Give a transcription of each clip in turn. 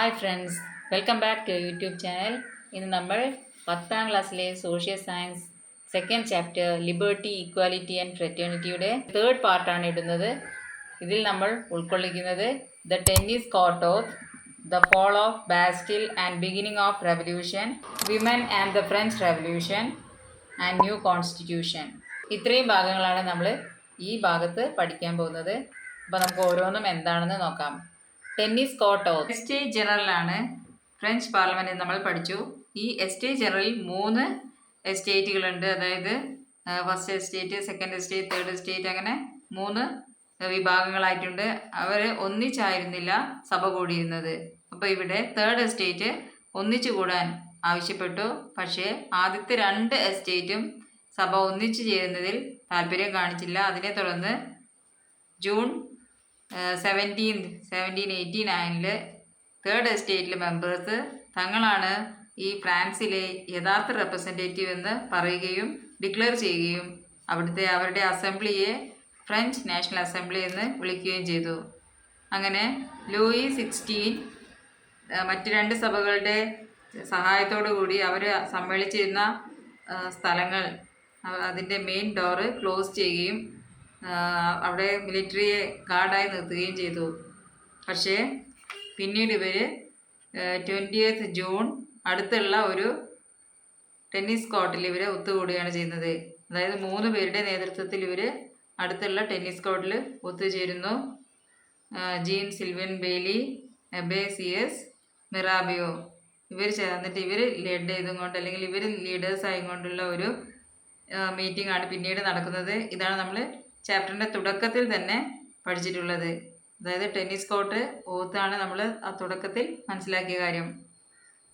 Hi friends, welcome back to YouTube channel. ഇന്ന് നമ്മൾ 10ാം ക്ലാസ്സിലെ social science second chapter liberty, equality and ഫ്രെറ്റേണിറ്റിയുടെ തേർഡ് പാർട്ടാണ് ഇടുന്നത്. ഇതിൽ നമ്മൾ ഉൾക്കൊള്ളിക്കുന്നത് the tennis court oath, the fall of Bastille and beginning of revolution, women and the French revolution and new constitution. ഇത്രയും ഭാഗങ്ങളാണ് നമ്മൾ ഈ ഭാഗത്ത് പഠിക്കാൻ പോകുന്നത്. അപ്പോൾ നമുക്ക് ഓരോന്നും എന്താണെന്ന് നോക്കാം. ടെന്നീസ് കോർട്ട് ഓത്ത് എസ്റ്റേറ്റ് ജനറലാണ് ഫ്രഞ്ച് പാർലമെൻറ്റ് നമ്മൾ പഠിച്ചു. ഈ എസ്റ്റേറ്റ് ജനറലിൽ 3 എസ്റ്റേറ്റുകളുണ്ട്. അതായത് first estate, second estate, third estate, അങ്ങനെ 3 വിഭാഗങ്ങളായിട്ടുണ്ട്. അവർ ഒന്നിച്ചായിരുന്നില്ല സഭ കൂടിയിരുന്നത്. അപ്പോൾ ഇവിടെ തേർഡ് എസ്റ്റേറ്റ് ഒന്നിച്ചു കൂടാൻ ആവശ്യപ്പെട്ടു. പക്ഷേ ആദ്യത്തെ 2 എസ്റ്റേറ്റും സഭ ഒന്നിച്ചു ചേരുന്നതിൽ താല്പര്യം കാണിച്ചില്ല. അതിനെ തുടർന്ന് ജൂൺ 1789 തേർഡ് എസ്റ്റേറ്റിലെ മെമ്പേഴ്സ് തങ്ങളാണ് ഈ ഫ്രാൻസിലെ യഥാർത്ഥ റെപ്രസെൻറ്റേറ്റീവ് എന്ന് പറയുകയും ഡിക്ലെയർ ചെയ്യുകയും അവരുടെ അസംബ്ലിയെ ഫ്രഞ്ച് നാഷണൽ അസംബ്ലി എന്ന് വിളിക്കുകയും ചെയ്തു. അങ്ങനെ ലൂയി 16 മറ്റ് 2 സഭകളുടെ സഹായത്തോടു കൂടി അവർ സമ്മേളിച്ചിരുന്ന സ്ഥലങ്ങൾ, അതിൻ്റെ മെയിൻ ഡോറ് ക്ലോസ് ചെയ്യുകയും അവിടെ മിലിറ്ററിയെ ഗാർഡായി നിർത്തുകയും ചെയ്തു. പക്ഷേ പിന്നീട് ഇവർ 20th ജൂൺ അടുത്തുള്ള ഒരു ടെന്നീസ് കോർട്ടിൽ ഇവർ ഒത്തുകൂടുകയാണ് ചെയ്യുന്നത്. അതായത് 3 പേരുടെ നേതൃത്വത്തിൽ ഇവർ അടുത്തുള്ള ടെന്നീസ് കോർട്ടിൽ ഒത്തുചേരുന്നു. ജീൻ സിൽവൻ ബെയ്ലി, എബെ സിയസ് മിറാബിയോ ഇവർ ചേർന്നിട്ട് ഇവർ ലീഡ് ചെയ്തുകൊണ്ട്, അല്ലെങ്കിൽ ഇവർ ലീഡേഴ്സ് ആയിക്കൊണ്ടുള്ള ഒരു മീറ്റിംഗ് ആണ് പിന്നീട് നടക്കുന്നത്. ഇതാണ് നമ്മൾ ചാപ്റ്ററിൻ്റെ തുടക്കത്തിൽ തന്നെ പഠിച്ചിട്ടുള്ളത്. അതായത് ടെന്നീസ് കോർട്ട് ഓത്താണ് നമ്മൾ ആ തുടക്കത്തിൽ മനസ്സിലാക്കിയ കാര്യം.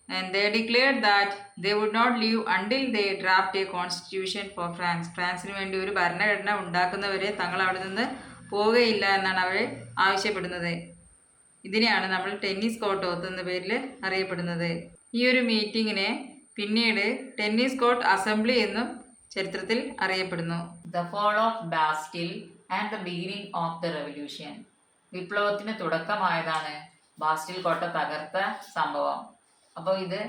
And they declared that they would not leave until they draft a constitution for France. ഫ്രാൻസിന് വേണ്ടി ഒരു ഭരണഘടന ഉണ്ടാക്കുന്നവരെ തങ്ങൾ അവിടെ നിന്ന് പോവുകയില്ല എന്നാണ് അവർ ആവശ്യപ്പെടുന്നത്. ഇതിനെയാണ് നമ്മൾ ടെന്നീസ് കോർട്ട് ഓത്ത് എന്ന പേരിൽ അറിയപ്പെടുന്നത്. ഈ ഒരു മീറ്റിങ്ങിനെ പിന്നീട് ടെന്നീസ് കോർട്ട് അസംബ്ലി എന്നും ചരിത്രത്തിൽ അറിയപ്പെടുന്നു. The fall of Bastille and the beginning of the revolution. വിപ്ലവത്തിന് തുടക്കമായതാണ് ബാസ്റ്റിൽ കോട്ട തകർത്ത സംഭവം. അപ്പോൾ ഇത്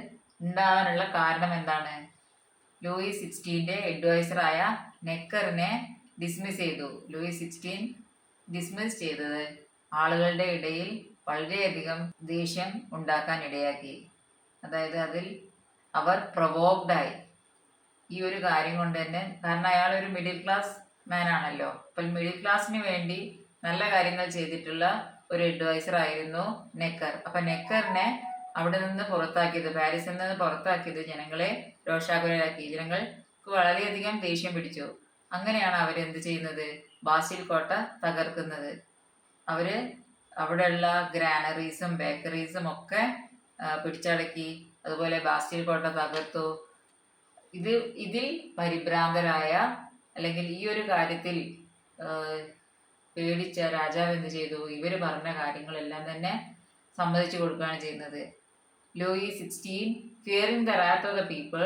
ഉണ്ടാകാനുള്ള കാരണം എന്താണ്? ലൂയി 16 അഡ്വൈസറായ നെക്കറിനെ ഡിസ്മിസ് ചെയ്തു. ലൂയി 16 ഡിസ്മിസ് ചെയ്തത് ആളുകളുടെ ഇടയിൽ വളരെയധികം ദേഷ്യം ഉണ്ടാക്കാൻ ഇടയാക്കി. അതായത് അതിൽ അവർ പ്രൊവോക്ഡായി ഈ ഒരു കാര്യം കൊണ്ട് തന്നെ. കാരണം അയാൾ ഒരു മിഡിൽ ക്ലാസ് മാൻ ആണല്ലോ. അപ്പോൾ മിഡിൽ ക്ലാസ്സിന് വേണ്ടി നല്ല കാര്യങ്ങൾ ചെയ്തിട്ടുള്ള ഒരു അഡ്വൈസർ ആയിരുന്നു നെക്കർ. അപ്പം നെക്കറിനെ അവിടെ നിന്ന് പുറത്താക്കിയത്, പാരീസിൽ നിന്ന് പുറത്താക്കിയത് ജനങ്ങളെ രോഷാകുലരാക്കി. ജനങ്ങൾക്ക് വളരെയധികം ദേഷ്യം പിടിച്ചു. അങ്ങനെയാണ് അവരെന്ത് ചെയ്യുന്നത്? ബാസ്റ്റിൽ കോട്ട തകർക്കുന്നത്. അവർ അവിടെയുള്ള ഗ്രാനറീസും ബേക്കറീസും ഒക്കെ പിടിച്ചടക്കി. അതുപോലെ ബാസ്റ്റിൽ കോട്ട തകർത്തു. ഇതിൽ പരിഭ്രാന്തരായ, അല്ലെങ്കിൽ ഈ ഒരു കാര്യത്തിൽ പേടിച്ച രാജാവ് എന്ത് ചെയ്തു? ഇവർ പറഞ്ഞ കാര്യങ്ങളെല്ലാം തന്നെ സമ്മതിച്ചു കൊടുക്കുകയാണ് ചെയ്യുന്നത്. Louis 16 fearing the wrath of the people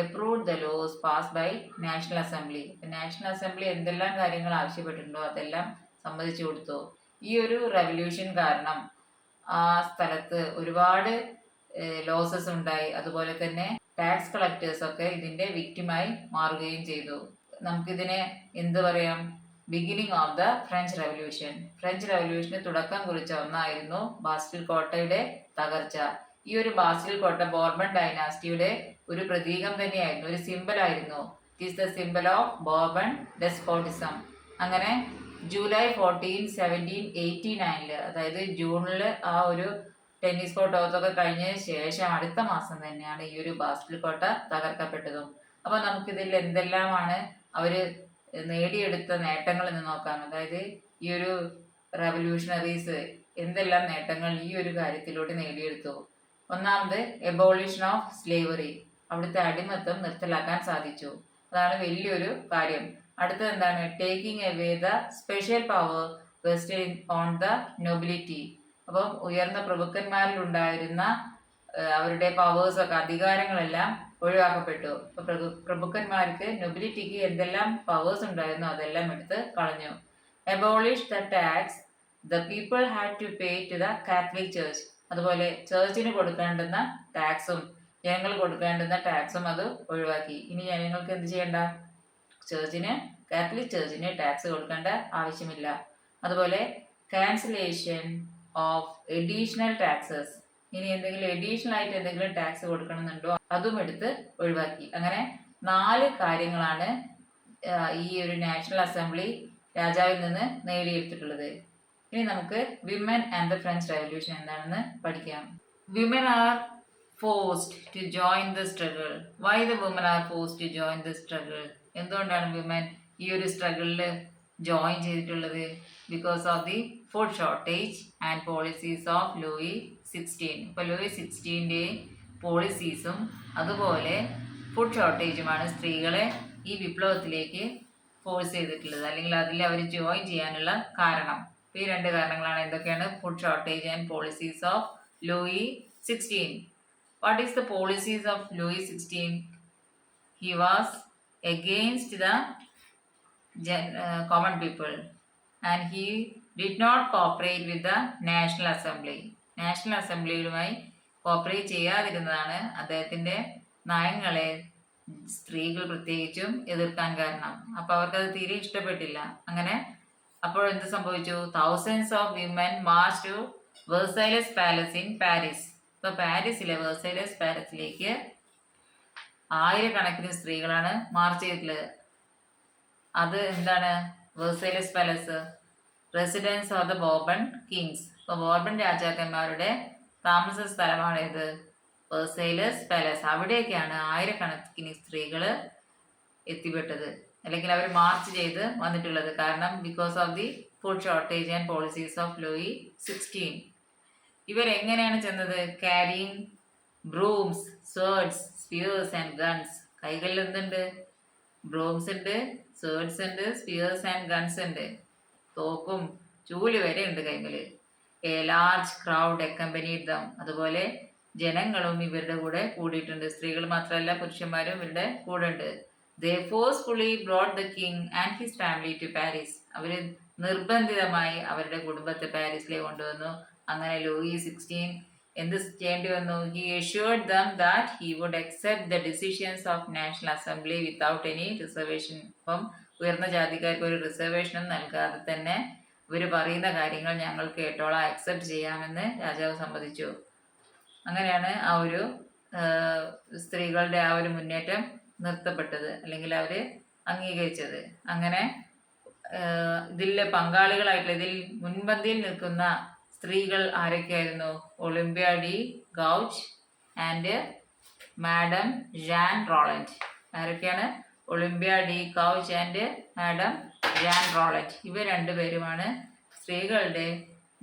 approved the laws pass by National Assembly. National Assembly എന്തെല്ലാം കാര്യങ്ങൾ ആവശ്യപ്പെട്ടിട്ടുണ്ടോ അതെല്ലാം സമ്മതിച്ചു കൊടുത്തു. ഈ ഒരു റെവല്യൂഷൻ കാരണം ആ സ്ഥലത്ത് ഒരുപാട് ലോസസ് ഉണ്ടായി. അതുപോലെ തന്നെ ടാക്സ് കളക്ടേഴ്സ് ഒക്കെ ഇതിന്റെ വിക്ടിമായി മാറുകയും ചെയ്തു. നമുക്കിതിനെ എന്ത് പറയാം? Beginning of the French revolution. French റെവല്യൂഷന് തുടക്കം കുറിച്ച ഒന്നായിരുന്നു ബാസ്റ്റിൽ കോട്ടയുടെ തകർച്ച. ഈ ഒരു ബാസ്റ്റിൽ കോട്ട ബോർബൺ ഡൈനാസ്റ്റിയുടെ ഒരു പ്രതീകം തന്നെയായിരുന്നു, ഒരു സിംബൽ ആയിരുന്നു. It is the symbol of Bourbon despotism. അങ്ങനെ ജൂലൈ 14, 1789, അതായത് ജൂണിൽ ആ ഒരു ടെന്നീസ് കോർട്ട് ഓത്തൊക്കെ കഴിഞ്ഞതിന് ശേഷം അടുത്ത മാസം തന്നെയാണ് ഈ ഒരു ബാസ്റ്റിൽ കോട്ട തകർക്കപ്പെട്ടതും. അപ്പോൾ നമുക്കിതിൽ എന്തെല്ലാമാണ് അവർ നേടിയെടുത്ത നേട്ടങ്ങൾ എന്ന് നോക്കാം. അതായത് ഈ ഒരു റെവല്യൂഷണറീസ് എന്തെല്ലാം നേട്ടങ്ങൾ ഈ ഒരു കാര്യത്തിലൂടെ നേടിയെടുത്തു. ഒന്നാമത് എബോളിഷൻ ഓഫ് സ്ലേവറി. അവിടുത്തെ അടിമത്തം നിർത്തലാക്കാൻ സാധിച്ചു. അതാണ് വലിയൊരു കാര്യം. അടുത്തത് എന്താണ്? Taking away the special power vested on the nobility. അപ്പം ഉയർന്ന പ്രഭുക്കന്മാരിൽ ഉണ്ടായിരുന്ന അവരുടെ പവേഴ്സൊക്കെ, അധികാരങ്ങളെല്ലാം ഒഴിവാക്കപ്പെട്ടു. അപ്പൊ പ്രഭുക്കന്മാർക്ക്, നൊബിലിറ്റിക്ക് എന്തെല്ലാം പവേഴ്സ് ഉണ്ടായിരുന്നോ അതെല്ലാം എടുത്ത് കളഞ്ഞു. Abolish the tax the people had to pay to the Catholic church. അതുപോലെ ചേർച്ചിന് കൊടുക്കേണ്ടുന്ന ടാക്സും ജനങ്ങൾ കൊടുക്കേണ്ടുന്ന ടാക്സും അത് ഒഴിവാക്കി. ഇനി ജനങ്ങൾക്ക് എന്ത് ചെയ്യണ്ട, കാത്തലിക് ചേർച്ചിന് ടാക്സ് കൊടുക്കേണ്ട ആവശ്യമില്ല. അതുപോലെ ക്യാൻസലേഷൻ ഓഫ് എഡീഷണൽ ടാക്സസ്, ഇനി എന്തെങ്കിലും എഡീഷണൽ ആയിട്ട് എന്തെങ്കിലും ടാക്സ് കൊടുക്കണമെന്നുണ്ടോ അതും എടുത്ത് ഒഴിവാക്കി. അങ്ങനെ 4 കാര്യങ്ങളാണ് ഈ ഒരു നാഷണൽ അസംബ്ലി രാജാവിൽ നിന്ന് നേടിയെടുത്തിട്ടുള്ളത്. ഇനി നമുക്ക് women and the French revolution എന്താണെന്ന് പഠിക്കാം. Women are forced to join the struggle. Why the women are forced to join the struggle? എന്തുകൊണ്ടാണ് വിമൻ ഈ ഒരു സ്ട്രഗിളിൽ ജോയിൻ ചെയ്തിട്ടുള്ളത്? Because of the food shortage and policies of Louis 16. ഇപ്പോൾ Louis 16ൻ്റെ പോളിസീസും അതുപോലെ food ഷോർട്ടേജുമാണ് സ്ത്രീകളെ ഈ വിപ്ലവത്തിലേക്ക് ഫോഴ്സ് ചെയ്തിട്ടുള്ളത്, അല്ലെങ്കിൽ അതിൽ അവർ ജോയിൻ ചെയ്യാനുള്ള കാരണം. ഈ 2 കാരണങ്ങളാണ്. എന്തൊക്കെയാണ്? Food shortage and policies of Louis 16. What is the policies of Louis 16? He was against the common people and he did not cooperate with the National Assembly. National അസംബ്ലിയുമായി കോപ്പറേറ്റ് ചെയ്യാതിരുന്നതാണ് അദ്ദേഹത്തിൻ്റെ നയങ്ങളെ സ്ത്രീകൾ പ്രത്യേകിച്ചും എതിർക്കാൻ കാരണം. അപ്പോൾ അവർക്കത് തീരെ ഇഷ്ടപ്പെട്ടില്ല. അങ്ങനെ അപ്പോൾ എന്ത് സംഭവിച്ചു? Thousands of women march to Versailles palace in Paris. ഇപ്പോൾ പാരീസിലെ വെർസൈലസ് പാലസിലേക്ക് 1000കണക്കിന് സ്ത്രീകളാണ് മാർച്ച് ചെയ്തിട്ടുള്ളത്. അത് എന്താണ് Versailles palace? Residence of the Bourbon kings. ഇപ്പോൾ ബോർബൺ രാജാക്കന്മാരുടെ താമസ സ്ഥലമാണ് ഇത് വെർസൈലസ് പാലസ്. അവിടേക്കാണ് 1000കണക്കിന് സ്ത്രീകൾ എത്തിപ്പെട്ടത്, അല്ലെങ്കിൽ അവർ മാർച്ച് ചെയ്ത് വന്നിട്ടുള്ളത്. കാരണം because of the food shortage and policies of Louis 16. ഇവരെങ്ങനെയാണ് ചെന്നത്? Carrying brooms, swords, spears and guns. കൈകളിൽ എന്തുണ്ട്? ബ്രൂംസ് ഉണ്ട്, സ്വേർഡ്സ് ഉണ്ട്, സ്പിയേഴ്സ് ആൻഡ് ഗൺസ് ഉണ്ട്. തോക്കും ചൂല് വരെ ഉണ്ട് കൈമേൽ. A large crowd accompanied them. അതുപോലെ ജനങ്ങളും ഇവരുടെ കൂടെ കൂടിയിട്ടുണ്ട്. സ്ത്രീകൾ മാത്രമല്ല, പുരുഷന്മാരും ഇവരുടെ കൂടെ ഉണ്ട്. They forcefully brought the king and his family to Paris. അവർ നിർബന്ധിതമായി അവരുടെ കുടുംബത്തെ പാരീസിലേക്ക് കൊണ്ടുവന്നു. അങ്ങനെ ലൂയി 16 എന്ത് ചെയ്യേണ്ടി വന്നു? He assured them that he would accept the decisions of National Assembly without any reservation. അപ്പം ഉയർന്ന ജാതിക്കാർക്ക് ഒരു റിസർവേഷനും നൽകാതെ തന്നെ ഇവർ പറയുന്ന കാര്യങ്ങൾ ഞങ്ങൾ കേട്ടോളാം, അക്സെപ്റ്റ് ചെയ്യാമെന്ന് രാജാവ് സമ്മതിച്ചു. അങ്ങനെയാണ് ആ ഒരു സ്ത്രീകളുടെ ആ ഒരു മുന്നേറ്റം നിർത്തപ്പെട്ടത്, അല്ലെങ്കിൽ അവർ അംഗീകരിച്ചത്. അങ്ങനെ ഇതിലെ പങ്കാളികളായിട്ടുള്ള, ഇതിൽ മുൻപന്തിയിൽ നിൽക്കുന്ന സ്ത്രീകൾ ആരൊക്കെയായിരുന്നു? Olympe de Gouges and Madame Jeanne Roland. ആരൊക്കെയാണ്? Olympe de Gouges and Madame Jeanne Roland. ഇവർ 2 പേരുമാണ് സ്ത്രീകളുടെ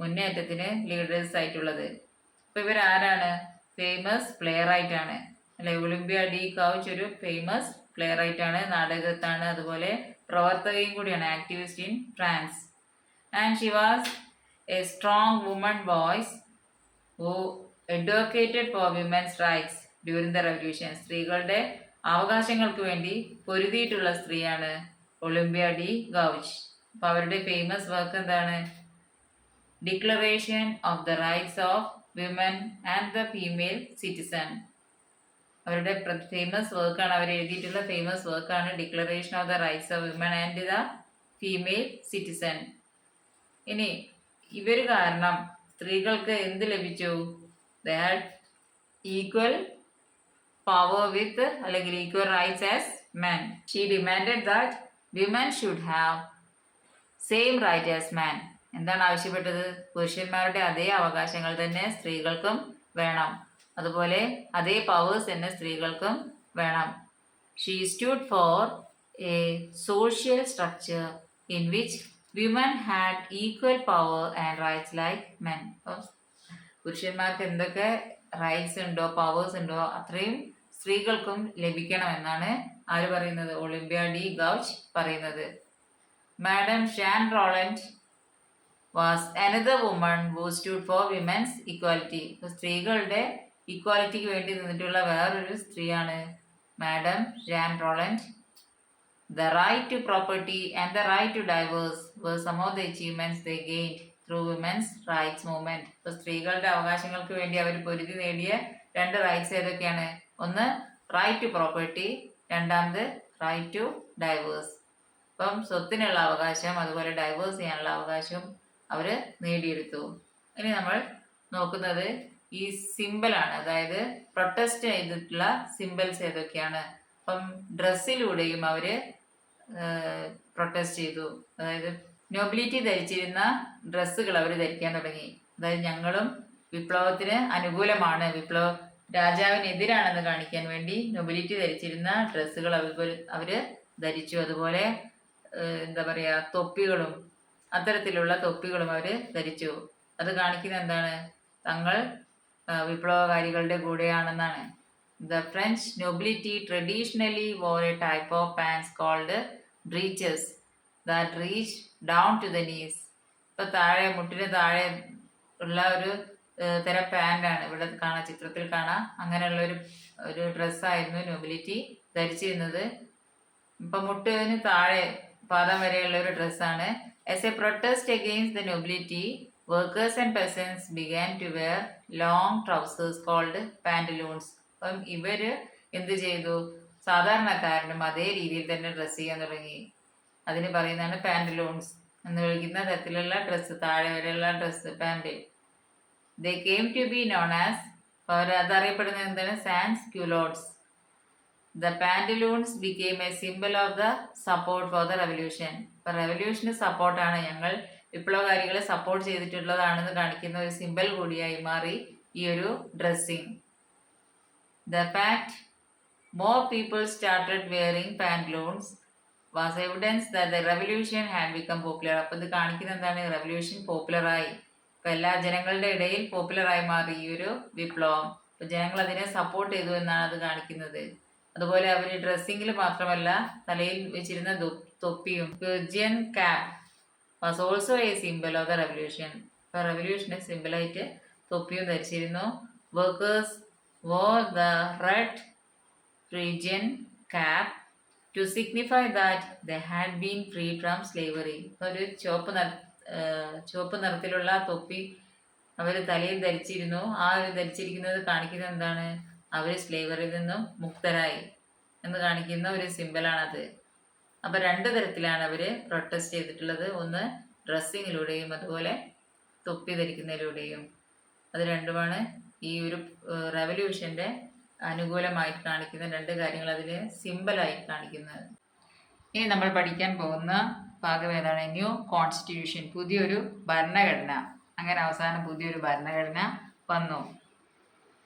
മുന്നേറ്റത്തിന് ലീഡേഴ്സ് ആയിട്ടുള്ളത്. അപ്പോൾ ഇവരാരാണ്? ഫേമസ് പ്ലെയർ ആയിട്ടാണ് അല്ലെ? ഒളിമ്പ്യ ഡി ഗൗച്ച് ഒരു ഫേമസ് പ്ലെയർ ആയിട്ടാണ്, നാടകത്താണ്, അതുപോലെ പ്രവർത്തകയും കൂടിയാണ്, activist in France. And she was A strong woman voice who advocated for women's rights during the revolution. സ്ത്രീകളുടെ അവകാശങ്ങൾക്ക് വേണ്ടി പൊരുതിയിട്ടുള്ള സ്ത്രീയാണ് ഒളിമ്പ്യ ഡി ഗൗച്ച്. അപ്പോൾ അവരുടെ ഫേമസ് വർക്ക് എന്താണ്? Declaration of the rights of women and the female citizen. അവരുടെ famous വർക്കാണ്, അവർ എഴുതിയിട്ടുള്ള ഫേമസ് വർക്കാണ് declaration of the rights of women and the female citizen. ഇനി ഇവർ കാരണം സ്ത്രീകൾക്ക് എന്ത് ലഭിച്ചു? They had equal power with, അല്ലെങ്കിൽ equal rights as men. She demanded that women should have same right as man. എന്താണ് ആവശ്യപ്പെട്ടത്? പുരുഷന്മാരുടെ അതേ അവകാശങ്ങൾ തന്നെ സ്ത്രീകൾക്കും വേണം, അതുപോലെ അതേ പവേഴ്സ് തന്നെ സ്ത്രീകൾക്കും വേണം. She stood for a social structure in which women had equal power and rights like men. അപ്പം പുരുഷന്മാർക്ക് എന്തൊക്കെ റൈറ്റ്സ് ഉണ്ടോ, പവേഴ്സ് ഉണ്ടോ, അത്രയും സ്ത്രീകൾക്കും ലഭിക്കണമെന്നാണ് ആര് പറയുന്നത്? ഒളിമ്പ്യ ഡി ഗൗച്ച് പറയുന്നത്. Madame Jeanne Roland was another woman who stood for women's equality. സ്ത്രീകളുടെ ഇക്വാലിറ്റിക്ക് വേണ്ടി നിന്നിട്ടുള്ള വേറൊരു സ്ത്രീയാണ് madame Jeanne Roland. The right to property and the right to divorce were some of the achievements they gained through women's rights movement. ഇപ്പോൾ സ്ത്രീകളുടെ അവകാശങ്ങൾക്ക് വേണ്ടി അവർ പൊരുതി നേടിയ 2 റൈറ്റ്സ് ഏതൊക്കെയാണ്? ഒന്ന് റൈറ്റ് ടു പ്രോപ്പർട്ടി, രണ്ടാമത് റൈറ്റ് ടു ഡൈവേഴ്സ്. ഇപ്പം സ്വത്തിനുള്ള അവകാശം അതുപോലെ ഡൈവേഴ്സ് ചെയ്യാനുള്ള അവകാശം അവർ നേടിയെടുത്തു. ഇനി നമ്മൾ നോക്കുന്നത് ഈ സിമ്പിളാണ്, അതായത് പ്രൊട്ടസ്റ്റ് ചെയ്തിട്ടുള്ള സിമ്പിൾസ് ഏതൊക്കെയാണ്. അപ്പം ഡ്രസ്സിലൂടെയും അവർ പ്രൊട്ടസ്റ്റ് ചെയ്തു. അതായത് നോബിലിറ്റി ധരിച്ചിരുന്ന ഡ്രസ്സുകൾ അവർ ധരിക്കാൻ തുടങ്ങി. അതായത് ഞങ്ങളും വിപ്ലവത്തിന് അനുകൂലമാണ്, രാജാവിനെതിരാണെന്ന് കാണിക്കാൻ വേണ്ടി നൊബിലിറ്റി ധരിച്ചിരുന്ന ഡ്രസ്സുകൾ അവര് ധരിച്ചു. അതുപോലെ എന്താ പറയുക, തൊപ്പികളും, അത്തരത്തിലുള്ള തൊപ്പികളും അവര് ധരിച്ചു. അത് കാണിക്കുന്ന എന്താണ്? തങ്ങൾ വിപ്ലവകാരികളുടെ കൂടെയാണെന്നാണ്. The French nobility traditionally wore a type of pants called breeches that reached down to the knees. ഇപ്പൊ താഴെ, മുട്ടിന് താഴെ ഉള്ള ഒരു തരം പാൻ്റാണ് ഇവിടെ കാണാം, ചിത്രത്തിൽ കാണാം. അങ്ങനെയുള്ള ഒരു ഡ്രസ്സായിരുന്നു നൊബിലിറ്റി ധരിച്ചിരുന്നത്. ഇപ്പൊ മുട്ടിന് താഴെ പാദം വരെയുള്ള ഒരു ഡ്രസ്സാണ്. As a protest against the nobility, workers and peasants began to wear long trousers called pantaloons. അപ്പം ഇവര് എന്ത് ചെയ്തു? സാധാരണക്കാരനും അതേ രീതിയിൽ തന്നെ ഡ്രസ്സ് ചെയ്യാൻ തുടങ്ങി. അതിന് പറയുന്നതാണ് പാന്റലൂൺസ് എന്ന് വിളിക്കുന്ന തരത്തിലുള്ള ഡ്രസ്സ്, താഴെ വരെയുള്ള dress, pant. They came to be known as, അതറിയപ്പെടുന്നത് എന്താണ്? Sans ക്യൂലോട്ട്സ്. The pantaloons became a symbol of the support for the revolution. ഇപ്പൊ റെവല്യൂഷന് സപ്പോർട്ടാണ്, ഞങ്ങൾ വിപ്ലവകാരികളെ സപ്പോർട്ട് ചെയ്തിട്ടുള്ളതാണെന്ന് കാണിക്കുന്ന ഒരു സിമ്പൽ കൂടിയായി മാറി ഈ ഒരു dressing. The fact more people started wearing pantaloons was evidence that the revolution had become popular. അപ്പോൾ ഇത് കാണിക്കുന്ന എന്താണ്? റെവല്യൂഷൻ പോപ്പുലറായി, ഇപ്പൊ എല്ലാ ജനങ്ങളുടെ ഇടയിൽ പോപ്പുലറായി മാറി ഈ ഒരു വിപ്ലവം. ഇപ്പൊ ജനങ്ങൾ അതിനെ സപ്പോർട്ട് ചെയ്തു എന്നാണ് അത് കാണിക്കുന്നത്. അതുപോലെ അവർ ഡ്രസ്സിങ്ങിൽ മാത്രമല്ല, തലയിൽ വെച്ചിരുന്ന തൊപ്പിയും, Phrygian cap was also a symbol of the revolution. ഇപ്പൊ റെവല്യൂഷന് സിമ്പിളായിട്ട് തൊപ്പിയും ധരിച്ചിരുന്നു. Workers wore the red Phrygian cap to signify that they had been freed from slavery. ഒരു ചുവപ്പ് നിറത്തിലുള്ള തൊപ്പി അവർ തലയിൽ ധരിച്ചിരുന്നു. ആ ഒരു ധരിച്ചിരിക്കുന്നത് കാണിക്കുന്നത് എന്താണ്? അവർ സ്ലേവറിൽ നിന്നും മുക്തരായി എന്ന് കാണിക്കുന്ന ഒരു സിമ്പലാണത്. അപ്പൊ 2 തരത്തിലാണ് അവര് പ്രൊട്ടസ്റ്റ് ചെയ്തിട്ടുള്ളത്. ഒന്ന് ഡ്രസ്സിങ്ങിലൂടെയും അതുപോലെ തൊപ്പി ധരിക്കുന്നതിലൂടെയും. അത് രണ്ടുമാണ് ഈ ഒരു റെവല്യൂഷന്റെ അനുകൂലമായിട്ട് കാണിക്കുന്ന 2 കാര്യങ്ങൾ, അതിൽ സിമ്പലായിട്ട് കാണിക്കുന്നത്. ഇനി നമ്മൾ പഠിക്കാൻ പോകുന്ന ഭാഗം ഏതാണ്? ന്യൂ കോൺസ്റ്റിറ്റ്യൂഷൻ, പുതിയൊരു ഭരണഘടന. അങ്ങനെ അവസാനം പുതിയൊരു ഭരണഘടന വന്നു.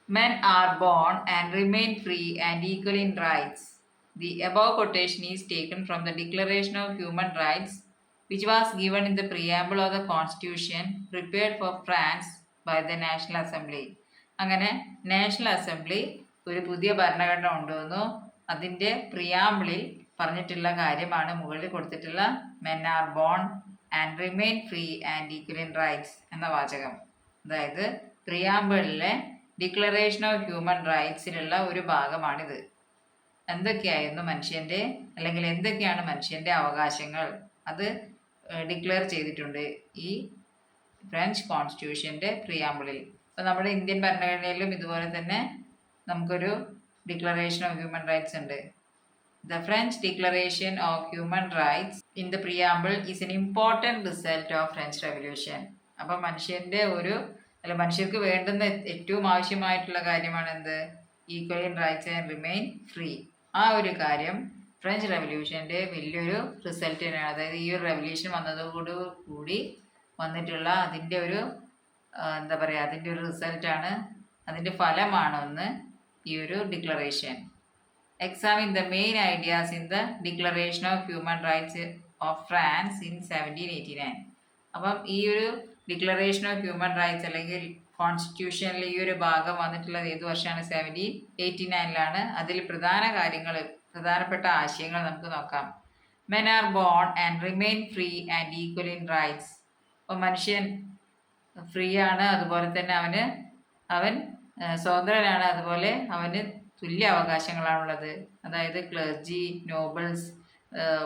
Men are born and remain free and equal in rights. The above quotation is taken from the Declaration of Human Rights, which was given in the preamble of the Constitution prepared for France by the National Assembly. അങ്ങനെ national assembly ഒരു പുതിയ ഭരണഘടന കൊണ്ടുവന്നു. അതിൻ്റെ പ്രിയാമ്പിളിൽ പറഞ്ഞിട്ടുള്ള കാര്യമാണ് മുകളിൽ കൊടുത്തിട്ടുള്ള men are born and remain free and equal in rights എന്ന വാചകം. അതായത് പ്രിയാമ്പിളിലെ ഡിക്ലറേഷൻ ഓഫ് ഹ്യൂമൻ റൈറ്റ്സിലുള്ള ഒരു ഭാഗമാണിത്. എന്തൊക്കെയായിരുന്നു മനുഷ്യൻ്റെ, അല്ലെങ്കിൽ എന്തൊക്കെയാണ് മനുഷ്യൻ്റെ അവകാശങ്ങൾ, അത് ഡിക്ലെയർ ചെയ്തിട്ടുണ്ട് ഈ ഫ്രഞ്ച് കോൺസ്റ്റിറ്റ്യൂഷൻ്റെ പ്രിയാമ്പിളിൽ. അപ്പോൾ നമ്മുടെ ഇന്ത്യൻ ഭരണഘടനയിലും ഇതുപോലെ തന്നെ നമുക്കൊരു ഡിക്ലറേഷൻ ഓഫ് ഹ്യൂമൻ റൈറ്റ്സ് ഉണ്ട്. The French Declaration of Human Rights in the preamble is an important result of French Revolution. അപ്പം മനുഷ്യർക്ക് വേണ്ടുന്ന ഏറ്റവും ആവശ്യമായിട്ടുള്ള കാര്യമാണ് എന്ത്? Equal in rights and remain free. ആ ഒരു കാര്യം ഫ്രഞ്ച് റെവല്യൂഷൻ്റെ വലിയൊരു റിസൾട്ട് തന്നെയാണ്. അതായത് ഈ ഒരു റെവല്യൂഷൻ വന്നതോടുകൂടി വന്നിട്ടുള്ള അതിൻ്റെ ഒരു എന്താ പറയുക, അതിൻ്റെ ഒരു റിസൾട്ടാണ്, അതിൻ്റെ ഫലമാണ് ഒന്ന് ഈ ഒരു declaration. Examine the main ideas in the Declaration of Human Rights of France in 1789. അപ്പം ഈ ഒരു ഡിക്ലറേഷൻ ഓഫ് ഹ്യൂമൻ റൈറ്റ്സ് അല്ലെങ്കിൽ കോൺസ്റ്റിറ്റ്യൂഷനിൽ ഈ ഒരു ഭാഗം വന്നിട്ടുള്ളത് ഏത് വർഷമാണ്? 1789. അതിൽ പ്രധാനപ്പെട്ട ആശയങ്ങൾ നമുക്ക് നോക്കാം. Men are born and remain free and equal in rights. അപ്പം മനുഷ്യൻ ഫ്രീ ആണ്, അതുപോലെ തന്നെ അവൻ സ്വതന്ത്രനാണ്, അതുപോലെ അവന് തുല്യ അവകാശങ്ങളാണുള്ളത്. അതായത് ക്ലർജി, നോബിൾസ്,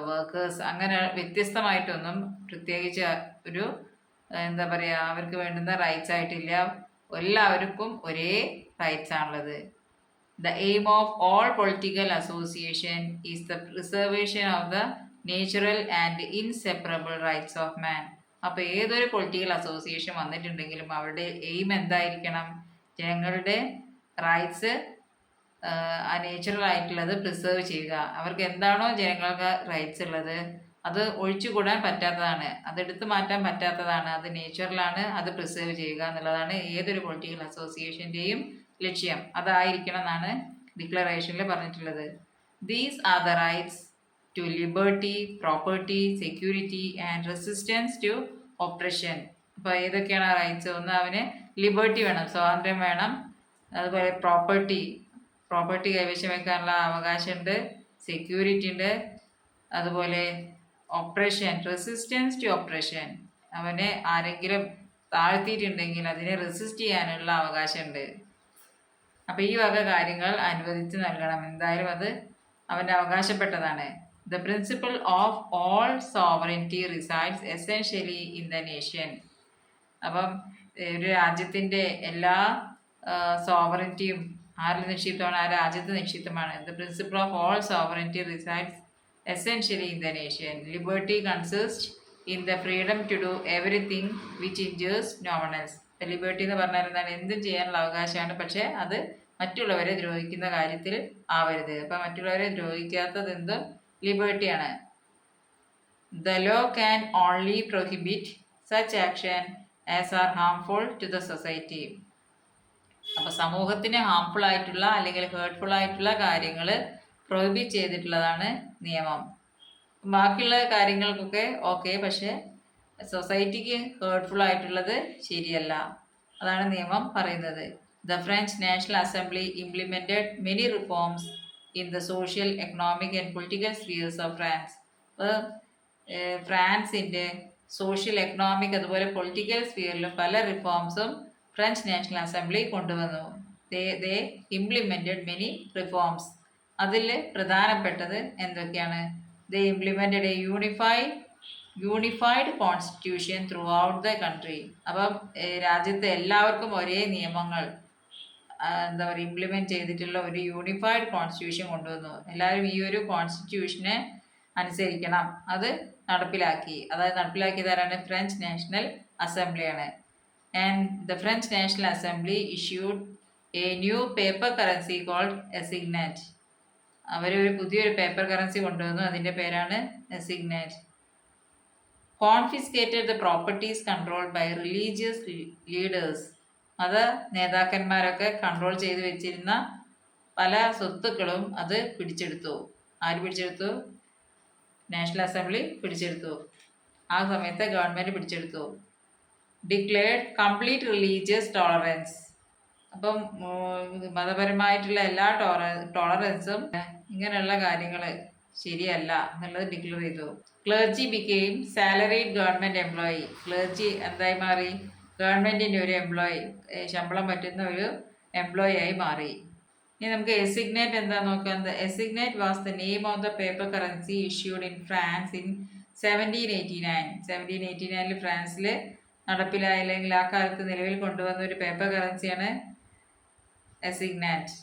വർക്കേഴ്സ്, അങ്ങനെ വ്യത്യസ്തമായിട്ടൊന്നും പ്രത്യേകിച്ച് ഒരു എന്താ പറയുക, അവർക്ക് വേണ്ടുന്ന റൈറ്റ്സ് ആയിട്ടില്ല. എല്ലാവർക്കും ഒരേ റൈറ്റ്സ് ആണുള്ളത്. The aim of all political association is the preservation of the natural and inseparable rights of man. അപ്പോൾ ഏതൊരു പൊളിറ്റിക്കൽ അസോസിയേഷൻ വന്നിട്ടുണ്ടെങ്കിലും അവരുടെ എയിം എന്തായിരിക്കണം? ജനങ്ങളുടെ റൈറ്റ്സ് ആ നേച്ചുറൽ ആയിട്ടുള്ളത് പ്രിസർവ് ചെയ്യുക. അവർക്ക് എന്താണോ ജനങ്ങൾക്ക് റൈറ്റ്സ് ഉള്ളത് അത് ഒഴിച്ചുകൂടാൻ പറ്റാത്തതാണ്, അതെടുത്തു മാറ്റാൻ പറ്റാത്തതാണ്, അത് നേച്ചുറലാണ്, അത് പ്രിസർവ് ചെയ്യുക എന്നുള്ളതാണ് ഏതൊരു പൊളിറ്റിക്കൽ അസോസിയേഷൻ്റെയും ലക്ഷ്യം. അതായിരിക്കണം എന്നാണ് ഡിക്ലറേഷനിൽ പറഞ്ഞിട്ടുള്ളത്. These are the rights to liberty, property, security and resistance to oppression. അപ്പോൾ ഏതൊക്കെയാണ് റൈറ്റ്സ്? ഒന്ന്, അവന് ലിബർട്ടി വേണം, സ്വാതന്ത്ര്യം വേണം. അതുപോലെ പ്രോപ്പർട്ടി കൈവശം വെക്കാനുള്ള അവകാശമുണ്ട്. സെക്യൂരിറ്റി ഉണ്ട്. അതുപോലെ ഓപ്രഷൻ, റെസിസ്റ്റൻസ് ടു ഓപ്രഷൻ, അവനെ ആരെങ്കിലും താഴ്ത്തിയിട്ടുണ്ടെങ്കിൽ അതിനെ റെസിസ്റ്റ് ചെയ്യാനുള്ള അവകാശമുണ്ട്. അപ്പോൾ ഈ വക കാര്യങ്ങൾ അനുവദിച്ച് നൽകണം. എന്തായാലും അത് അവൻ്റെ അവകാശപ്പെട്ടതാണ്. The principle of all sovereignty resides essentially in the nation. അപ്പം ഒരു രാജ്യത്തിൻ്റെ എല്ലാ സോവറിറ്റിയും ആരിൽ നിക്ഷിപ്തമാണ്? ആ രാജ്യത്ത് നിക്ഷിപ്തമാണ്. The principle of all sovereignty resides essentially in the nation. Liberty consists in the freedom to do everything which injures no one else. Liberty എന്ന് പറഞ്ഞാൽ എന്താണ്? എന്തും ചെയ്യാനുള്ള അവകാശമാണ്, പക്ഷേ അത് മറ്റുള്ളവരെ ദ്രോഹിക്കുന്ന കാര്യത്തിൽ ആവരുത്. അപ്പം മറ്റുള്ളവരെ ദ്രോഹിക്കാത്തത് എന്തും ലിബർട്ടിയാണ്. The law can only prohibit such action as are harmful to the society. അപ്പം സമൂഹത്തിന് ഹാംഫുൾ ആയിട്ടുള്ള അല്ലെങ്കിൽ ഹേർട്ട്ഫുൾ ആയിട്ടുള്ള കാര്യങ്ങൾ പ്രൊഹിബിറ്റ് ചെയ്തിട്ടുള്ളതാണ് നിയമം. ബാക്കിയുള്ള കാര്യങ്ങൾക്കൊക്കെ ഓക്കെ, പക്ഷേ സൊസൈറ്റിക്ക് ഹേർട്ട്ഫുൾ ആയിട്ടുള്ളത് ശരിയല്ല. അതാണ് നിയമം പറയുന്നത്. The French national assembly implemented many reforms in the social, economic and political spheres of France. ഫ്രാൻസിൻ്റെ സോഷ്യൽ, എക്കണോമിക് അതുപോലെ പൊളിറ്റിക്കൽ സ്ഫിയറിലും പല റിഫോംസും ഫ്രഞ്ച് നാഷണൽ അസംബ്ലി കൊണ്ടുവന്നു. They implemented many reforms. അതിൽ പ്രധാനപ്പെട്ടത് എന്തൊക്കെയാണ്? They implemented a unified constitution throughout the country. അപ്പം രാജ്യത്തെ എല്ലാവർക്കും ഒരേ നിയമങ്ങൾ എന്താ പറയുക ഇംപ്ലിമെൻറ്റ് ചെയ്തിട്ടുള്ള ഒരു യൂണിഫൈഡ് കോൺസ്റ്റിറ്റ്യൂഷൻ കൊണ്ടുവന്നു. എല്ലാവരും ഈ ഒരു കോൺസ്റ്റിറ്റ്യൂഷനെ അനുസരിക്കണം. അത് നടപ്പിലാക്കി. അതായത് നടപ്പിലാക്കിയതാരാണ്? ഫ്രഞ്ച് നാഷണൽ അസംബ്ലിയാണ്. And the French national assembly issued a new paper currency called assignat. അവരൊരു പുതിയൊരു പേപ്പർ കറൻസി കൊണ്ടുവന്നു. അതിൻ്റെ പേരാണ് assignat. Confiscated the properties controlled by religious leaders. മത നേതാക്കന്മാരൊക്കെ കൺട്രോൾ ചെയ്ത് വെച്ചിരുന്ന പല സ്വത്തുക്കളും അത് പിടിച്ചെടുത്തു. ആര് പിടിച്ചെടുത്തു? നാഷണൽ അസംബ്ലി പിടിച്ചെടുത്തു. ആ സമയത്ത് ഗവൺമെൻറ് പിടിച്ചെടുത്തു. Declared complete religious tolerance. അപ്പം മതപരമായിട്ടുള്ള എല്ലാ ടോളറൻസും ഇങ്ങനെയുള്ള കാര്യങ്ങൾ ശരിയല്ല എന്നുള്ളത് ഡിക്ലെയർ ചെയ്തു. Clergy became salaried government employee. Clergy എന്തായി മാറി? ഗവൺമെൻറ്റിൻ്റെ ഒരു എംപ്ലോയി, ശമ്പളം പറ്റുന്ന ഒരു എംപ്ലോയി ആയി മാറി. ഇനി നമുക്ക് എസിഗ്നേറ്റ് എന്താ നോക്കാം. Assignat was the name of the paper currency issued in France in 1789. 1789 ഫ്രാൻസിൽ നടപ്പിലായ അല്ലെങ്കിൽ ആ കാലത്ത് നിലവിൽ കൊണ്ടുവന്ന ഒരു paper കറൻസിയാണ് എസിഗ്നറ്റ്.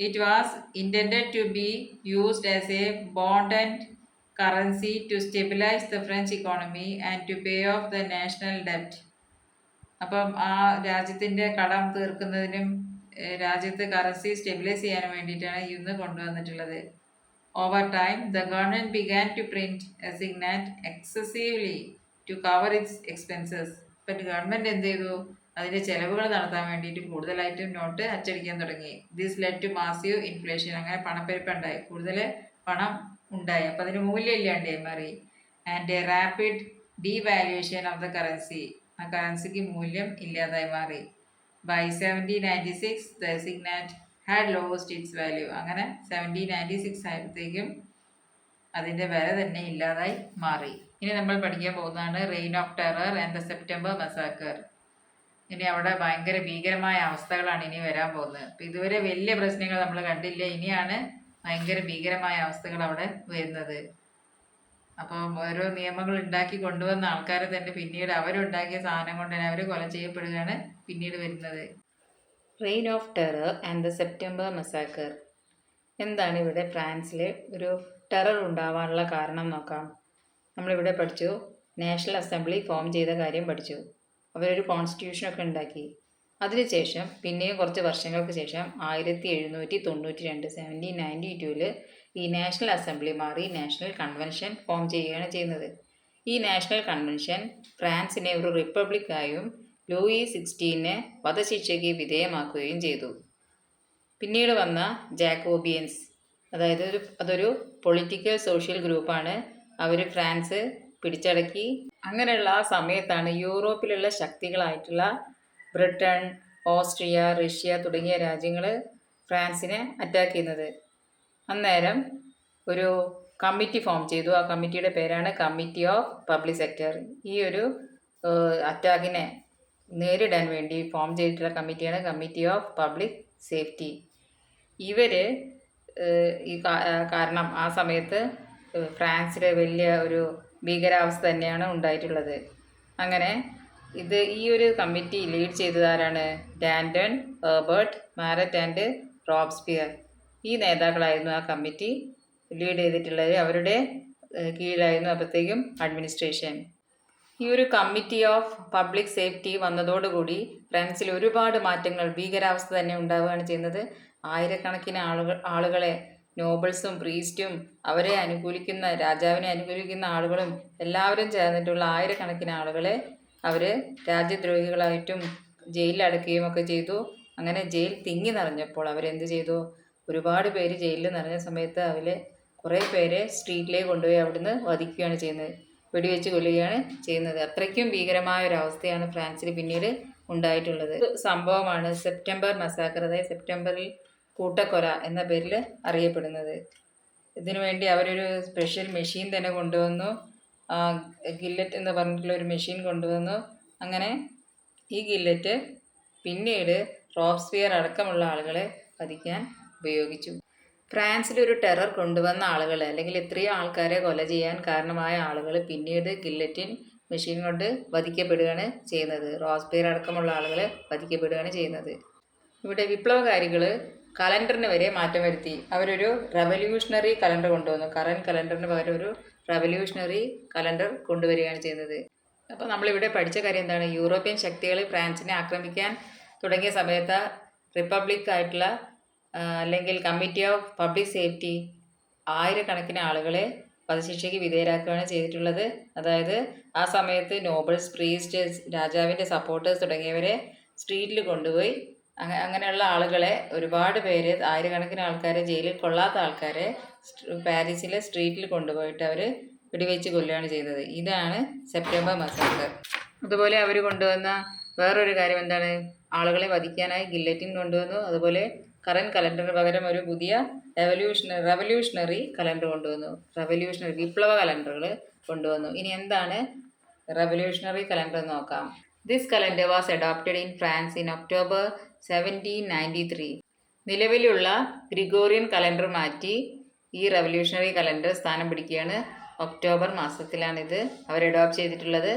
It was intended to be used as a bond and currency to stabilize the French economy and to pay off the national debt. അപ്പം ആ രാജ്യത്തിൻ്റെ കടം തീർക്കുന്നതിനും രാജ്യത്ത് കറൻസി സ്റ്റെബിലൈസ് ചെയ്യാനും വേണ്ടിയിട്ടാണ് ഇന്ന് കൊണ്ടുവന്നിട്ടുള്ളത്. Over time the government began to print assignat excessively to cover its expenses. ഇപ്പം ഗവൺമെൻറ് എന്ത് ചെയ്തു? അതിൻ്റെ ചിലവുകൾ നടത്താൻ വേണ്ടിയിട്ട് കൂടുതലായിട്ടും നോട്ട് അച്ചടിക്കാൻ തുടങ്ങി. This led to massive inflation. അങ്ങനെ പണപ്പെരുപ്പം ഉണ്ടായി, കൂടുതൽ പണം ഉണ്ടായി. അപ്പം അതിന് മൂല്യം ഇല്ലാണ്ടായി മാറി. And a rapid devaluation of the currency. ആ കറൻസിക്ക് മൂല്യം ഇല്ലാതായി മാറി. By 1796 the assignat had lost its value. അങ്ങനെ 1796 ആയപ്പോഴത്തേക്കും അതിൻ്റെ വില തന്നെ ഇല്ലാതായി മാറി. ഇനി നമ്മൾ പഠിക്കാൻ പോകുന്നതാണ് reign of terror and the September massacre. ഇനി അവിടെ ഭയങ്കര ഭീകരമായ അവസ്ഥകളാണ് ഇനി വരാൻ പോകുന്നത്. അപ്പം ഇതുവരെ വലിയ പ്രശ്നങ്ങൾ നമ്മൾ കണ്ടില്ല, ഇനിയാണ് ഭയങ്കര ഭീകരമായ അവസ്ഥകൾ അവിടെ വരുന്നത്. അപ്പം ഓരോ നിയമങ്ങൾ ഉണ്ടാക്കി കൊണ്ടുവന്ന ആൾക്കാരെ തന്നെ പിന്നീട് അവരുണ്ടാക്കിയ സാധനം കൊണ്ട് തന്നെ അവർ കൊല ചെയ്യപ്പെടുകയാണ് പിന്നീട് വരുന്നത്. Reign of terror and the September massacre. എന്താണ് ഇവിടെ ഫ്രാൻസിൽ ഒരു ടെറർ ഉണ്ടാവാനുള്ള കാരണം നോക്കാം. നമ്മളിവിടെ പഠിച്ചു, നാഷണൽ അസംബ്ലി ഫോം ചെയ്ത കാര്യം പഠിച്ചു. അവരൊരു കോൺസ്റ്റിറ്റ്യൂഷനൊക്കെ ഉണ്ടാക്കി. അതിനുശേഷം പിന്നെയും കുറച്ച് വർഷങ്ങൾക്ക് ശേഷം 1792 1792 ഈ നാഷണൽ അസംബ്ലി മാറി നാഷണൽ കൺവെൻഷൻ ഫോം ചെയ്യുകയാണ് ചെയ്യുന്നത്. ഈ നാഷണൽ കൺവെൻഷൻ ഫ്രാൻസിനെ ഒരു റിപ്പബ്ലിക്കായും ലൂയി 16 വധശിക്ഷയ്ക്ക് വിധേയമാക്കുകയും ചെയ്തു. പിന്നീട് വന്ന ജാക്കോബിയൻസ്, അതായത് അതൊരു പൊളിറ്റിക്കൽ സോഷ്യൽ ഗ്രൂപ്പാണ്. അവർ ഫ്രാൻസ് പിടിച്ചടക്കി. അങ്ങനെയുള്ള ആ സമയത്താണ് യൂറോപ്പിലുള്ള ശക്തികളായിട്ടുള്ള ബ്രിട്ടൻ, ഓസ്ട്രിയ, റഷ്യ തുടങ്ങിയ രാജ്യങ്ങൾ ഫ്രാൻസിനെ അറ്റാക്ക് ചെയ്യുന്നത്. അന്നേരം ഒരു കമ്മിറ്റി ഫോം ചെയ്തു. ആ കമ്മിറ്റിയുടെ പേരാണ് കമ്മിറ്റി ഓഫ് പബ്ലിക് സെക്ടർ. ഈ ഒരു അറ്റാക്കിനെ നേരിടാൻ വേണ്ടി ഫോം ചെയ്തിട്ടുള്ള കമ്മിറ്റിയാണ് കമ്മിറ്റി ഓഫ് പബ്ലിക് സേഫ്റ്റി. ഇവർ ഈ കാരണം ആ സമയത്ത് ഫ്രാൻസിൽ വലിയ ഒരു ഭീകരാവസ്ഥ തന്നെയാണ് ഉണ്ടായിട്ടുള്ളത്. അങ്ങനെ ഈ ഒരു കമ്മിറ്റി ലീഡ് ചെയ്തതാരാണ്? Danton, Hebert, Marat and Robespierre. ഈ നേതാക്കളായിരുന്നു ആ കമ്മിറ്റി ലീഡ് ചെയ്തിട്ടുള്ളത്. അവരുടെ കീഴിലായിരുന്നു അപ്പോഴത്തേക്കും അഡ്മിനിസ്ട്രേഷൻ. ഈ ഒരു കമ്മിറ്റി ഓഫ് പബ്ലിക് സേഫ്റ്റി വന്നതോടുകൂടി ഫ്രാൻസിൽ ഒരുപാട് മാറ്റങ്ങൾ, ഭീകരാവസ്ഥ തന്നെ ഉണ്ടാവുകയാണ് ചെയ്യുന്നത്. ആയിരക്കണക്കിന് ആളുകളെ, നോബിൾസും പ്രീസ്റ്റും അവരെ അനുകൂലിക്കുന്ന, രാജാവിനെ അനുകൂലിക്കുന്ന ആളുകളും എല്ലാവരും ചേർന്നിട്ടുള്ള ആയിരക്കണക്കിന് ആളുകളെ അവർ രാജ്യദ്രോഹികളായിട്ടും ജയിലിലടക്കുകയും ഒക്കെ ചെയ്തു. അങ്ങനെ ജയിൽ തിങ്ങി നിറഞ്ഞപ്പോൾ അവരെന്ത് ചെയ്തു? ഒരുപാട് പേര് ജയിലിൽ നിറഞ്ഞ സമയത്ത് അവരെ കുറേ പേരെ സ്ട്രീറ്റിലേക്ക് കൊണ്ടുപോയി അവിടുന്ന് വധിക്കുകയാണ് ചെയ്യുന്നത്, വെടിവെച്ച് കൊല്ലുകയാണ് ചെയ്യുന്നത്. അത്രയ്ക്കും ഭീകരമായ ഒരു അവസ്ഥയാണ് ഫ്രാൻസിൽ പിന്നീട് ഉണ്ടായിട്ടുള്ളത്. സംഭവമാണ് സെപ്റ്റംബർ മസാക്കർ, അതായത് സെപ്റ്റംബറിൽ കൂട്ടക്കൊല എന്ന പേരിൽ അറിയപ്പെടുന്നത്. ഇതിനുവേണ്ടി അവരൊരു സ്പെഷ്യൽ മെഷീൻ തന്നെ കൊണ്ടുവന്നു. ഗില്ലറ്റ് എന്ന് പറഞ്ഞിട്ടുള്ള ഒരു മെഷീൻ കൊണ്ടുവന്നു. അങ്ങനെ ഈ ഗില്ലറ്റ് പിന്നീട് റോബ്സ്പിയർ അടക്കമുള്ള ആളുകളെ വധിക്കാൻ ഉപയോഗിച്ചു. ഫ്രാൻസിലൊരു ടെറർ കൊണ്ടുവന്ന ആളുകൾ, അല്ലെങ്കിൽ എത്രയോ ആൾക്കാരെ കൊല ചെയ്യാൻ കാരണമായ ആളുകൾ പിന്നീട് ഗില്ലറ്റിൻ മെഷീൻ കൊണ്ട് വധിക്കപ്പെടുകയാണ് ചെയ്യുന്നത്. റോബ്സ്പിയർ അടക്കമുള്ള ആളുകൾ വധിക്കപ്പെടുകയാണ് ചെയ്യുന്നത്. ഇവിടെ വിപ്ലവകാരികൾ കലണ്ടറിന് വരെ മാറ്റം വരുത്തി. അവരൊരു റവല്യൂഷണറി കലണ്ടർ കൊണ്ടുവന്നു. കറൻറ്റ് കലണ്ടറിന് പകരം ഒരു റവല്യൂഷണറി കലണ്ടർ കൊണ്ടുവരികയാണ് ചെയ്യുന്നത്. അപ്പോൾ നമ്മളിവിടെ പഠിച്ച കാര്യം എന്താണ്? യൂറോപ്യൻ ശക്തികൾ ഫ്രാൻസിനെ ആക്രമിക്കാൻ തുടങ്ങിയ സമയത്ത് റിപ്പബ്ലിക് ആയിട്ടുള്ള അല്ലെങ്കിൽ കമ്മിറ്റി ഓഫ് പബ്ലിക് സേഫ്റ്റി ആയിരക്കണക്കിന് ആളുകളെ വധശിക്ഷയ്ക്ക് വിധേയരാക്കുകയാണ് ചെയ്തിട്ടുള്ളത്. അതായത് ആ സമയത്ത് നോബിൾസ്, പ്രീസ്റ്റ്, രാജാവിൻ്റെ സപ്പോർട്ടേഴ്സ് തുടങ്ങിയവരെ സ്ട്രീറ്റിൽ കൊണ്ടുപോയി അങ്ങനെയുള്ള ആളുകളെ, ഒരുപാട് പേര്, ആയിരക്കണക്കിന് ആൾക്കാരെ, ജയിലിൽ കൊള്ളാത്ത ആൾക്കാരെ പാരീസിലെ സ്ട്രീറ്റിൽ കൊണ്ടുപോയിട്ട് അവർ വെടിവെച്ച് കൊല്ലുകയാണ് ചെയ്തത്. ഇതാണ് സെപ്റ്റംബർ മസാക്കർ. അതുപോലെ അവർ കൊണ്ടുവന്ന വേറൊരു കാര്യം എന്താണ്? ആളുകളെ വധിക്കാനായി ഗില്ലറ്റിൻ കൊണ്ടുവന്നു. അതുപോലെ കറൻറ്റ് കലണ്ടറിന് പകരം ഒരു പുതിയ റവല്യൂഷണറി കലണ്ടർ കൊണ്ടുവന്നു. റവല്യൂഷണറി വിപ്ലവ കലണ്ടറുകൾ കൊണ്ടുവന്നു. ഇനി എന്താണ് റവല്യൂഷണറി കലണ്ടർ എന്ന് നോക്കാം. This calendar was adopted in France in October 1793. നിലവിലുള്ള ഗ്രിഗോറിയൻ കലണ്ടർ മാറ്റി ഈ റവല്യൂഷണറി കലണ്ടർ സ്ഥാനം പിടിക്കുകയാണ്. ഒക്ടോബർ മാസത്തിലാണിത് അവർ അഡോപ്റ്റ് ചെയ്തിട്ടുള്ളത്.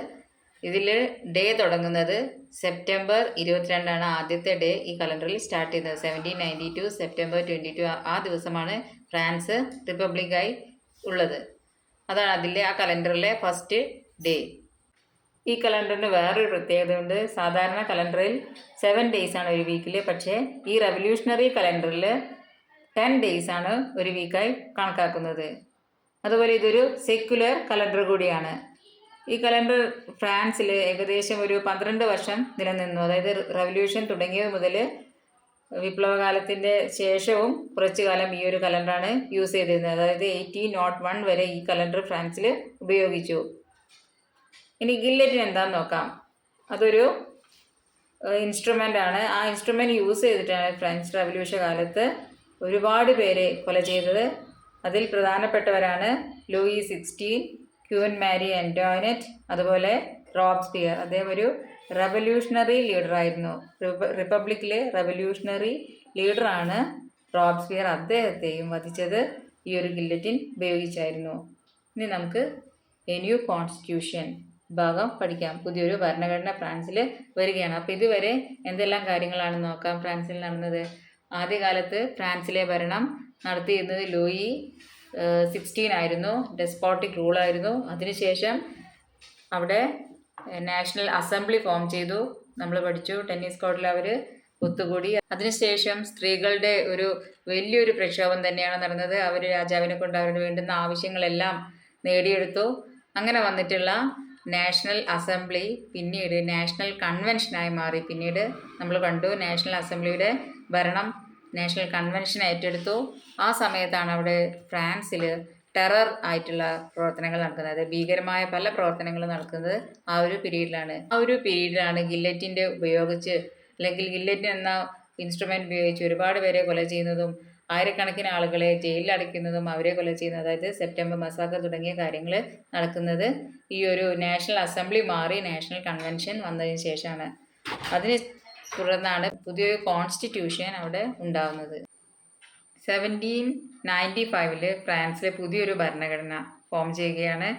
ഇതിൽ ഡേ തുടങ്ങുന്നത് സെപ്റ്റംബർ 22 ആദ്യത്തെ ഡേ ഈ കലണ്ടറിൽ സ്റ്റാർട്ട് ചെയ്യുന്നത്. 1792 സെപ്റ്റംബർ 22 ആ ദിവസമാണ് ഫ്രാൻസ് റിപ്പബ്ലിക്കായി ഉള്ളത്. അതാണ് അതിലെ ആ കലണ്ടറിലെ ഫസ്റ്റ് ഡേ. ഈ കലണ്ടറിന് വേറൊരു പ്രത്യേകതയുണ്ട്. സാധാരണ കലണ്ടറിൽ 7 days ആണ് ഒരു വീക്കിൽ. പക്ഷേ ഈ റവല്യൂഷണറി കലണ്ടറിൽ 10 days ആണ് ഒരു വീക്കായി കണക്കാക്കുന്നത്. അതുപോലെ ഇതൊരു സെക്യുലർ കലണ്ടർ കൂടിയാണ്. ഈ കലണ്ടർ ഫ്രാൻസിൽ ഏകദേശം ഒരു 12 വർഷം നിലനിന്നു. അതായത് റവല്യൂഷൻ തുടങ്ങിയത് മുതൽ വിപ്ലവകാലത്തിൻ്റെ ശേഷവും കുറച്ചു കാലം ഈ ഒരു കലണ്ടറാണ് യൂസ് ചെയ്തിരുന്നത്. അതായത് 1801 വരെ ഈ കലണ്ടർ ഫ്രാൻസിൽ ഉപയോഗിച്ചു. ഇനി ഗില്ലറ്റിൻ എന്താണെന്ന് നോക്കാം. അതൊരു ഇൻസ്ട്രുമെൻ്റ് ആണ്. ആ ഇൻസ്ട്രുമെൻ്റ് യൂസ് ചെയ്തിട്ടാണ് ഫ്രഞ്ച് റവല്യൂഷൻ കാലത്ത് ഒരുപാട് പേരെ കൊല ചെയ്തത്. അതിൽ പ്രധാനപ്പെട്ടവരാണ് ലൂയി 16, ക്വീൻ മാരി ആൻ്റോയിനറ്റ്, അതുപോലെ റോബ്സ്പിയർ. അദ്ദേഹം ഒരു റവല്യൂഷണറി ലീഡറായിരുന്നു. റിപ്പബ്ലിക്കിലെ റവല്യൂഷണറി ലീഡറാണ് റോബ്സ്പിയർ. അദ്ദേഹത്തെയും വധിച്ചത് ഈ ഒരു ഗില്ലറ്റിൻ ഉപയോഗിച്ചായിരുന്നു. ഇനി നമുക്ക് എ ന്യൂ കോൺസ്റ്റിറ്റ്യൂഷൻ ഭാഗം പഠിക്കാം. പുതിയൊരു ഭരണഘടന ഫ്രാൻസിൽ വരികയാണ്. അപ്പോൾ ഇതുവരെ എന്തെല്ലാം കാര്യങ്ങളാണ് നോക്കാം ഫ്രാൻസിൽ നടന്നത്. ആദ്യകാലത്ത് ഫ്രാൻസിലെ ഭരണം നടത്തിയിരുന്നത് ലൂയി 16 ആയിരുന്നു. ഡെസ്പോട്ടിക് റൂളായിരുന്നു. അതിനുശേഷം അവിടെ നാഷണൽ അസംബ്ലി ഫോം ചെയ്തു. നമ്മൾ പഠിച്ചു. ടെന്നീസ് കോർട്ടിൽ അവർ ഒത്തുകൂടി. അതിനുശേഷം സ്ത്രീകളുടെ ഒരു വലിയൊരു പ്രക്ഷോഭം തന്നെയാണ് നടന്നത്. അവർ രാജാവിനെ കൊണ്ട് അവരുടെ വേണ്ടുന്ന ആവശ്യങ്ങളെല്ലാം നേടിയെടുത്തു. അങ്ങനെ വന്നിട്ടുള്ള നാഷണൽ അസംബ്ലി പിന്നീട് നാഷണൽ കൺവെൻഷനായി മാറി. പിന്നീട് നമ്മൾ കണ്ടു നാഷണൽ അസംബ്ലിയുടെ ഭരണം നാഷണൽ കൺവെൻഷൻ ഏറ്റെടുത്തു. ആ സമയത്താണ് അവിടെ ഫ്രാൻസിൽ ടെറർ ആയിട്ടുള്ള പ്രവർത്തനങ്ങൾ നടക്കുന്നത്. ഭീകരമായ പല പ്രവർത്തനങ്ങളും നടക്കുന്നത് ആ ഒരു പീരീഡിലാണ് ഗില്ലറ്റിൻ്റെ ഉപയോഗിച്ച് അല്ലെങ്കിൽ ഗില്ലറ്റിൻ എന്ന ഇൻസ്ട്രുമെൻ്റ് ഉപയോഗിച്ച് ഒരുപാട് പേരെ കൊല ചെയ്യുന്നതും ആയിരക്കണക്കിന് ആളുകളെ ജയിലിലടയ്ക്കുന്നതും അവരെ കൊല ചെയ്യുന്നത്, അതായത് സെപ്റ്റംബർ മസാക്കർ തുടങ്ങിയ കാര്യങ്ങൾ നടക്കുന്നത് ഈ ഒരു നാഷണൽ അസംബ്ലി മാറി നാഷണൽ കൺവെൻഷൻ വന്നതിന് ശേഷമാണ്. അതിനെ തുടർന്നാണ് പുതിയൊരു കോൺസ്റ്റിറ്റ്യൂഷൻ അവിടെ ഉണ്ടാകുന്നത്. 1795 ഫ്രാൻസിലെ പുതിയൊരു ഭരണഘടന ഫോം ചെയ്യുകയാണ്.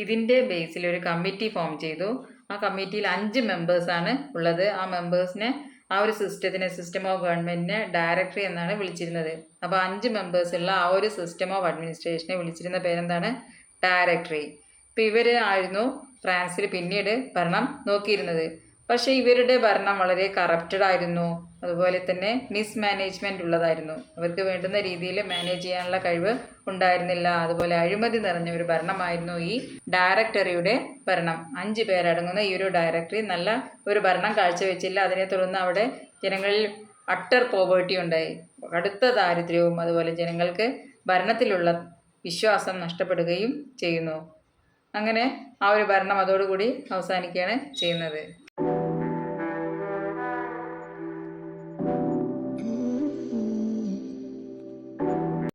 ഇതിൻ്റെ ബേസിൽ ഒരു കമ്മിറ്റി ഫോം ചെയ്തു. ആ കമ്മിറ്റിയിൽ 5 മെമ്പേഴ്സാണ് ഉള്ളത്. ആ മെമ്പേഴ്സിനെ ആ ഒരു സിസ്റ്റം ഓഫ് ഗവൺമെൻറ്റിനെ ഡയറക്ടറി എന്നാണ് വിളിച്ചിരുന്നത്. അപ്പോൾ 5 മെമ്പേഴ്സുള്ള ആ ഒരു സിസ്റ്റം ഓഫ് അഡ്മിനിസ്ട്രേഷനെ വിളിച്ചിരുന്ന പേരെന്താണ്? ഡയറക്ടറി. അപ്പോൾ ഇവർ ആയിരുന്നു ഫ്രാൻസിൽ പിന്നീട് ഭരണം നോക്കിയിരുന്നത്. പക്ഷേ ഇവരുടെ ഭരണം വളരെ കറപ്റ്റഡ് ആയിരുന്നു. അതുപോലെ തന്നെ മിസ്മാനേജ്മെൻറ്റ് ഉള്ളതായിരുന്നു. അവർക്ക് വേണ്ടുന്ന രീതിയിൽ മാനേജ് ചെയ്യാനുള്ള കഴിവ് ഉണ്ടായിരുന്നില്ല. അതുപോലെ അഴിമതി നിറഞ്ഞ ഒരു ഭരണമായിരുന്നു ഈ ഡയറക്ടറിയുടെ ഭരണം. 5 പേരടങ്ങുന്ന ഈ ഒരു ഡയറക്ടറി നല്ല ഒരു ഭരണം കാഴ്ചവെച്ചില്ല. അതിനെ തുടർന്ന് അവിടെ ജനങ്ങളിൽ അട്ടർ പോവേർട്ടി ഉണ്ടായി. കടുത്ത ദാരിദ്ര്യവും അതുപോലെ ജനങ്ങൾക്ക് ഭരണത്തിലുള്ള വിശ്വാസം നഷ്ടപ്പെടുകയും ചെയ്യുന്നു. അങ്ങനെ ആ ഒരു ഭരണം അതോടുകൂടി അവസാനിക്കുകയാണ് ചെയ്യുന്നത്.